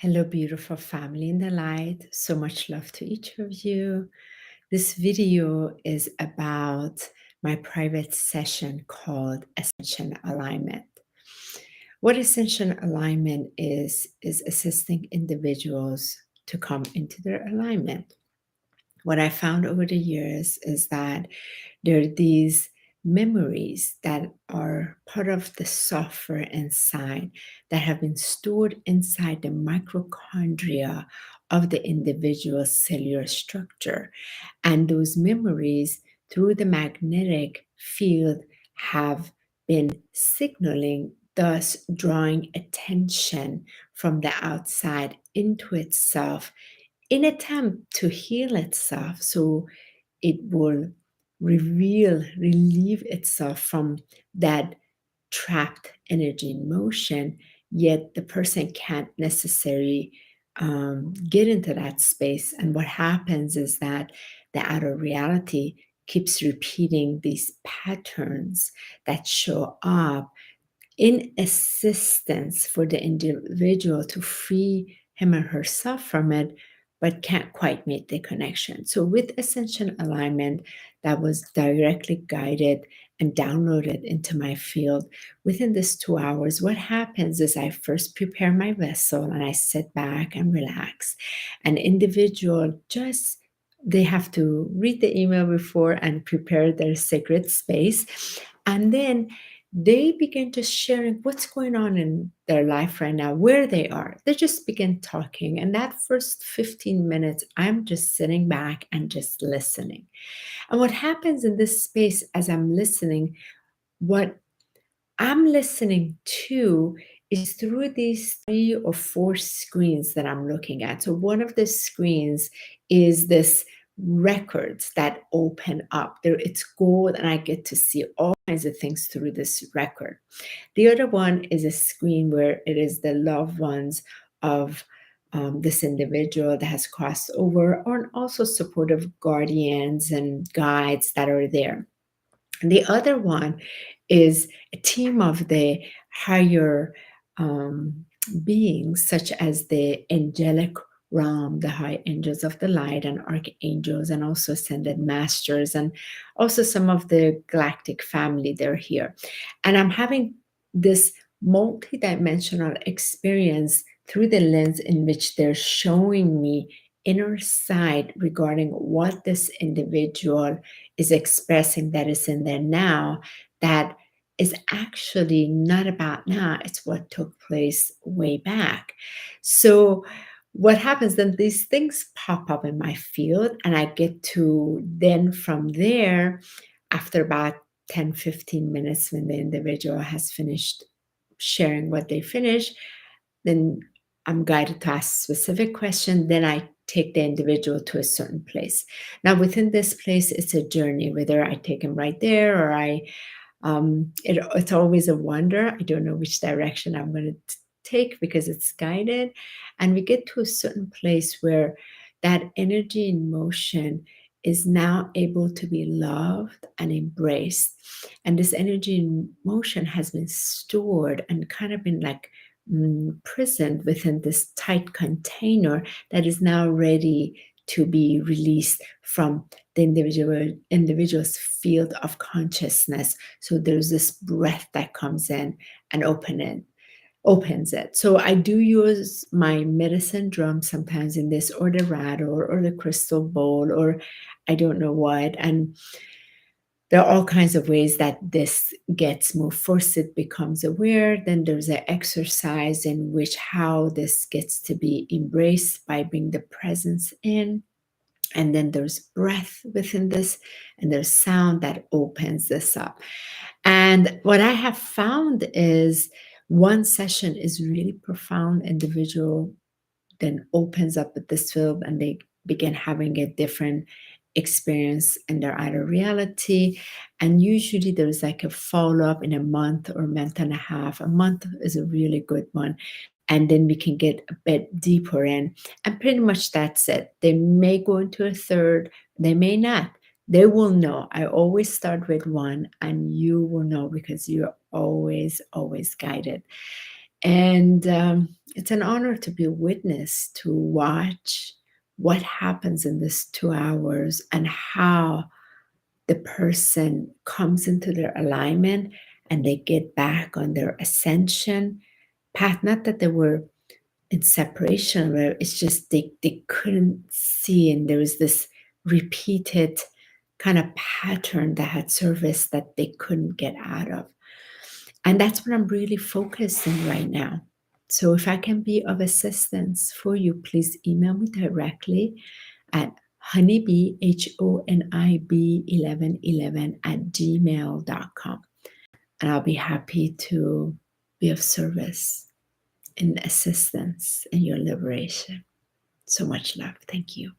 Hello, beautiful family in the light. So much love to each of you. This video is about my private session called Ascension Alignment. What Ascension Alignment is assisting individuals to come into their alignment. What I found over the years is that there are these memories that are part of the software inside that have been stored inside the mitochondria of the individual cellular structure. And those memories, through the magnetic field, have been signaling, thus drawing attention from the outside into itself in attempt to heal itself, so it will relieve itself from that trapped energy in motion. Yet the person can't necessarily get into that space. And what happens is that the outer reality keeps repeating these patterns that show up in assistance for the individual to free him or herself from it, but can't quite make the connection. So with Ascension Alignment, that was directly guided and downloaded into my field within this 2 hours. What happens is I first prepare my vessel and I sit back and relax. An individual they have to read the email before and prepare their sacred space. And then they begin just sharing what's going on in their life right now, where they are. They just begin talking. And that first 15 minutes, I'm just sitting back and just listening. And what happens in this space as I'm listening, what I'm listening to is through these 3 or 4 screens that I'm looking at. So one of the screens is this records that open up. There, it's gold, and I get to see all kinds of things through this record. The other one is a screen where it is the loved ones of this individual that has crossed over, or also supportive guardians and guides that are there. And the other one is a team of the higher beings, such as the angelic realm, the high angels of the light, and archangels, and also ascended masters, and also some of the galactic family. They're here. And I'm having this multidimensional experience through the lens in which they're showing me inner sight regarding what this individual is expressing that is in there now, that is actually not about now. It's what took place way back. So what happens then, these things pop up in my field, and I get to then from there, after about 10-15 minutes, when the individual has finished sharing what they finished, then I'm guided to ask a specific question. Then I take the individual to a certain place. Now, within this place, it's a journey, whether I take them right there or it's always a wonder. I don't know which direction I'm going to take because it's guided. And we get to a certain place where that energy in motion is now able to be loved and embraced. And this energy in motion has been stored and kind of been like prisoned within this tight container that is now ready to be released from the individual's field of consciousness. So there's this breath that comes in and opens it. So I do use my medicine drum sometimes in this, or the rattle, or the crystal bowl, or I don't know what. And there are all kinds of ways that this gets moved. First, it becomes aware. Then there's an exercise in which how this gets to be embraced by bringing the presence in. And then there's breath within this, and there's sound that opens this up. And what I have found is one session is really profound. Individual then opens up with this field, and they begin having a different experience in their outer reality. And usually there's like a follow-up in a month or a month and a half. A month is a really good one. And then we can get a bit deeper in. And pretty much that's it. They may go into a third, they may not. They will know. I always start with one, and you will know because you're always, always guided. And it's an honor to be a witness, to watch what happens in this 2 hours and how the person comes into their alignment and they get back on their ascension path. Not that they were in separation, where it's just they couldn't see, and there was this repeated kind of pattern that had surfaced that they couldn't get out of. And that's what I'm really focusing right now. So if I can be of assistance for you, please email me directly at honib, HONIB 1111 at gmail.com. And I'll be happy to be of service and assistance in your liberation. So much love. Thank you.